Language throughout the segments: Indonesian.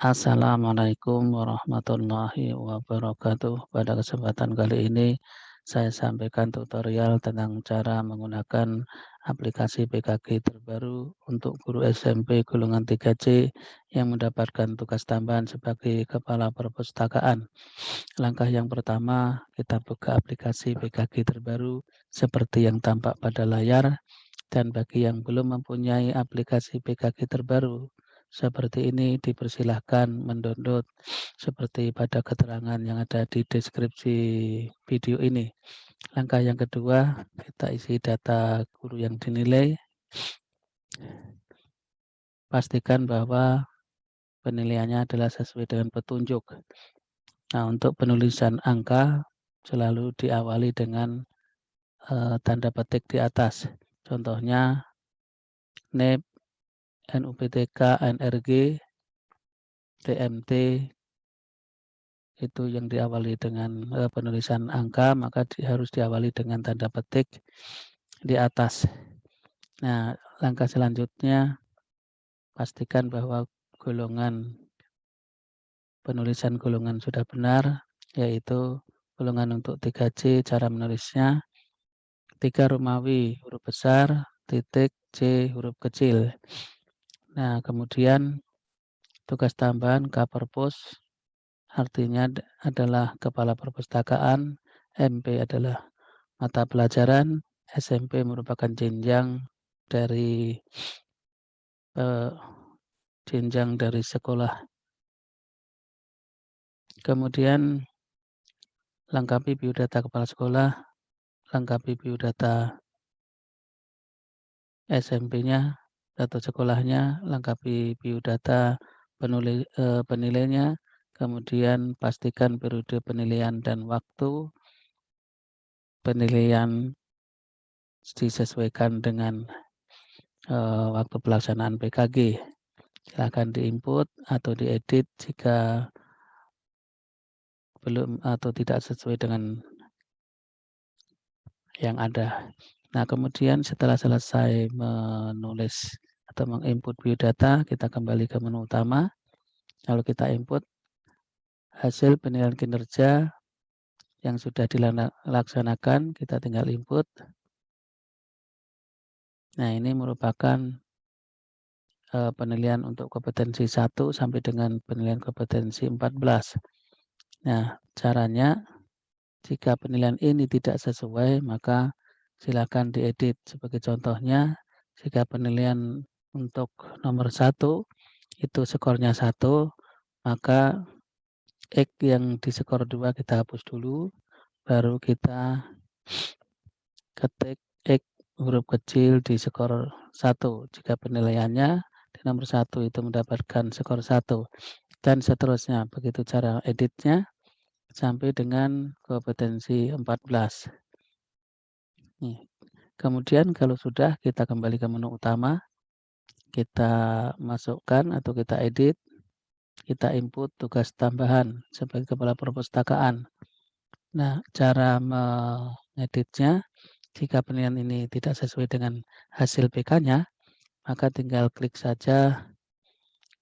Assalamualaikum warahmatullahi wabarakatuh. Pada kesempatan kali ini saya sampaikan tutorial tentang cara menggunakan aplikasi PKG terbaru untuk guru SMP golongan 3C yang mendapatkan tugas tambahan sebagai kepala perpustakaan. Langkah yang pertama, kita buka aplikasi PKG terbaru seperti yang tampak pada layar. Dan bagi yang belum mempunyai aplikasi PKG terbaru seperti ini, dipersilahkan mendownload seperti pada keterangan yang ada di deskripsi video ini. Langkah yang kedua, kita isi data guru yang dinilai. Pastikan bahwa penilaiannya adalah sesuai dengan petunjuk. Nah, untuk penulisan angka selalu diawali dengan tanda petik di atas. Contohnya NIP, NUPTK, NRG, TMT itu yang diawali dengan penulisan angka, maka harus diawali dengan tanda petik di atas. Nah, langkah selanjutnya pastikan bahwa penulisan golongan sudah benar, yaitu golongan untuk 3C, cara menulisnya 3 Romawi huruf besar, titik C huruf kecil. Nah, kemudian tugas tambahan K-Perpus artinya adalah kepala perpustakaan, MP adalah mata pelajaran, SMP merupakan jenjang dari sekolah. Kemudian lengkapi biodata kepala sekolah, lengkapi biodata SMP-nya atau sekolahnya, lengkapi biodata penilainya, kemudian pastikan periode penilaian dan waktu penilaian disesuaikan dengan waktu pelaksanaan PKG. Silakan diinput atau diedit jika belum atau tidak sesuai dengan yang ada. Nah, kemudian setelah selesai menulis atau menginput biodata, kita kembali ke menu utama. Lalu kita input hasil penilaian kinerja yang sudah dilaksanakan, kita tinggal input. Nah, ini merupakan penilaian untuk kompetensi 1 sampai dengan penilaian kompetensi 14. Nah, caranya jika penilaian ini tidak sesuai, maka silakan diedit. Sebagai contohnya, jika penilaian untuk nomor 1 itu skornya 1, maka X yang di skor 2 kita hapus dulu, baru kita ketik X huruf kecil di skor 1. Jika penilaiannya di nomor 1 itu mendapatkan skor 1, dan seterusnya. Begitu cara editnya sampai dengan kompetensi 14. Nih. Kemudian kalau sudah, kita kembali ke menu utama, kita masukkan atau kita edit, kita input tugas tambahan sebagai kepala perpustakaan. Nah, cara mengeditnya, jika penilaian ini tidak sesuai dengan hasil PK-nya, maka tinggal klik saja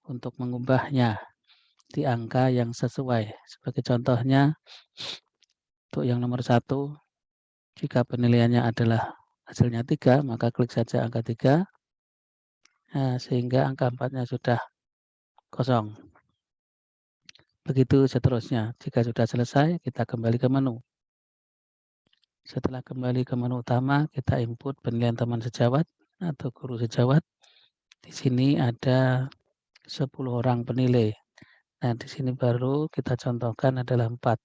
untuk mengubahnya di angka yang sesuai. Sebagai contohnya, untuk yang nomor 1, jika penilaiannya adalah hasilnya 3, maka klik saja angka 3, sehingga angka 4-nya sudah kosong. Begitu seterusnya. Jika sudah selesai, kita kembali ke menu. Setelah kembali ke menu utama, kita input penilaian teman sejawat atau guru sejawat. Di sini ada 10 orang penilai. Nah, di sini baru kita contohkan adalah 4.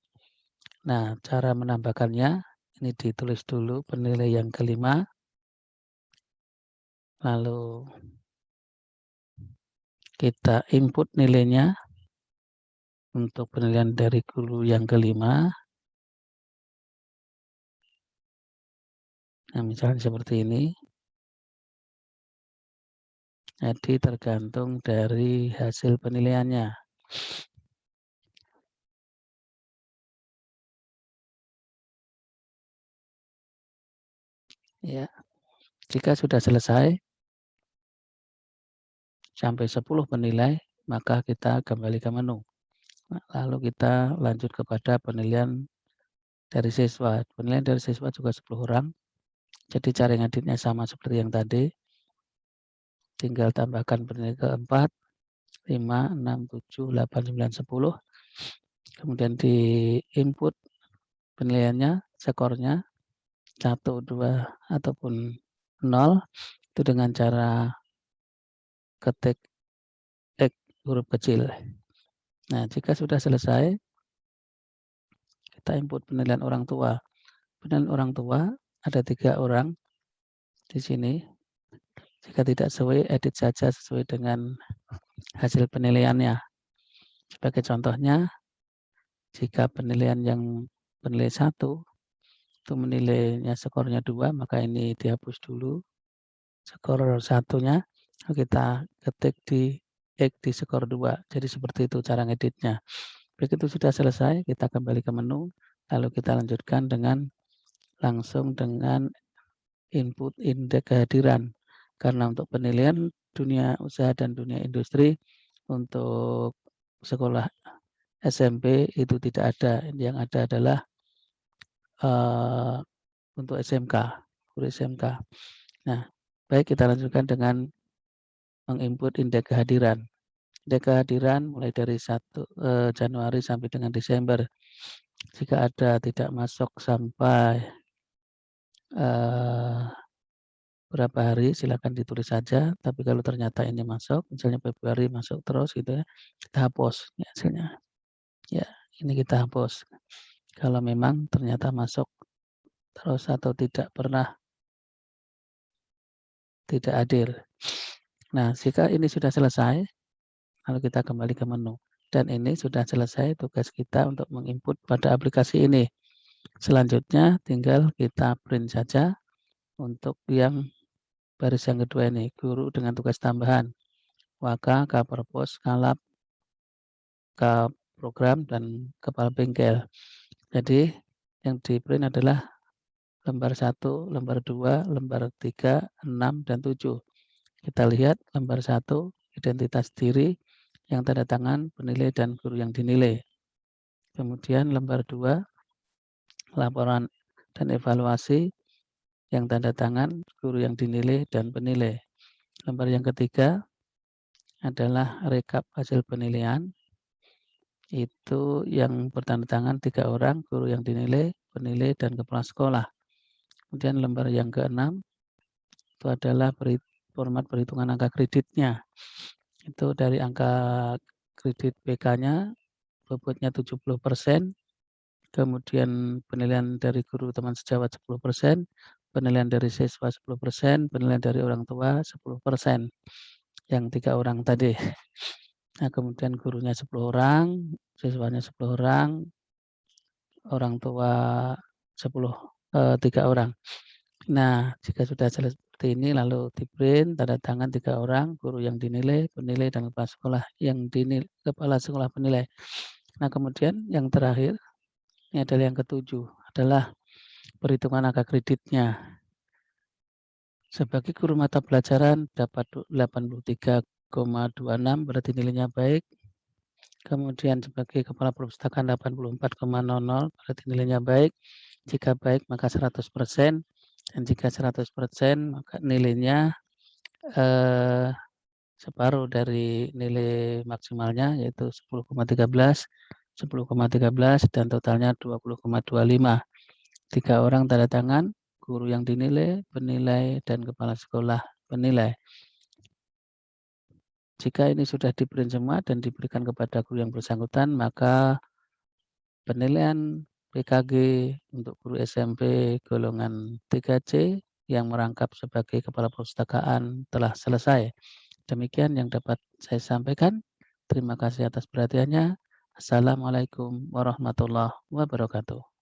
Nah, cara menambahkannya, ini ditulis dulu penilai yang kelima. Lalu kita input nilainya untuk penilaian dari guru yang kelima. Nah, misalnya seperti ini. Jadi tergantung dari hasil penilaiannya. Ya, jika sudah selesai sampai 10 penilai, maka kita kembali ke menu. Lalu kita lanjut kepada penilaian dari siswa. Penilaian dari siswa juga 10 orang. Jadi cara ngeditnya sama seperti yang tadi. Tinggal tambahkan penilaian keempat, 5, 6, 7, 8, 9, 10. Kemudian di input penilaiannya, skornya 1, 2, ataupun 0. Itu dengan cara ketik X huruf kecil. Nah, jika sudah selesai, kita input penilaian orang tua. Penilaian orang tua ada 3 orang di sini. Jika tidak sesuai, edit saja sesuai dengan hasil penilaiannya. Sebagai contohnya, jika penilaian yang penilai 1 itu menilainya skornya 2, maka ini dihapus dulu. Skor 1-nya kita ketik di X di skor 2. Jadi seperti itu cara ngeditnya. Begitu sudah selesai, kita kembali ke menu, lalu kita lanjutkan dengan langsung dengan input indeks kehadiran. Karena untuk penilaian dunia usaha dan dunia industri untuk sekolah SMP itu tidak ada. Yang ada adalah untuk SMK, guru SMK. Nah, baik kita lanjutkan dengan menginput indeks kehadiran. Indeks kehadiran mulai dari 1 Januari sampai dengan Desember. Jika ada tidak masuk sampai berapa hari, silakan ditulis saja. Tapi kalau ternyata ini masuk, misalnya Februari masuk terus gitu ya, kita hapus ya, hasilnya. Ya, ini kita hapus. Kalau memang ternyata masuk terus atau tidak pernah tidak hadir. Nah, jika ini sudah selesai, lalu kita kembali ke menu. Dan ini sudah selesai tugas kita untuk menginput pada aplikasi ini. Selanjutnya tinggal kita print saja untuk yang baris yang kedua ini, guru dengan tugas tambahan. Waka, Kaperpos, Kalap, Program, dan kepala bengkel. Jadi yang di print adalah lembar 1, lembar 2, lembar 3, 6, dan 7. Kita lihat lembar 1, identitas diri, yang tanda tangan, penilai, dan guru yang dinilai. Kemudian lembar 2, laporan dan evaluasi, yang tanda tangan, guru yang dinilai, dan penilai. Lembar yang ketiga adalah rekap hasil penilaian. Itu yang bertanda tangan 3 orang, guru yang dinilai, penilai, dan kepala sekolah. Kemudian lembar yang ke-6 itu adalah format perhitungan angka kreditnya. Itu dari angka kredit BK-nya, bobotnya 70%, kemudian penilaian dari guru teman sejawat 10%, penilaian dari siswa 10%, penilaian dari orang tua 10%. Yang 3 orang tadi. Nah, kemudian gurunya 10 orang, siswanya 10 orang tua 3 orang. Nah, jika sudah seperti ini lalu di-print, tanda tangan 3 orang, guru yang dinilai, penilai, dan kepala sekolah yang dinilai, kepala sekolah penilai. Nah, kemudian yang terakhir, ini adalah yang ke-7, adalah perhitungan angka kreditnya. Sebagai guru mata pelajaran dapat 83,26 berarti nilainya baik. Kemudian sebagai kepala perpustakaan 84,00 berarti nilainya baik. Jika baik maka 100%, dan jika 100% maka nilainya separuh dari nilai maksimalnya yaitu 10,13, 10,13 dan totalnya 20,25. 3 orang tanda tangan, guru yang dinilai, penilai, dan kepala sekolah penilai. Jika ini sudah di-print semua dan diberikan kepada guru yang bersangkutan, maka penilaian PKG untuk guru SMP golongan 3C yang merangkap sebagai kepala perpustakaan telah selesai. Demikian yang dapat saya sampaikan. Terima kasih atas perhatiannya. Assalamualaikum warahmatullahi wabarakatuh.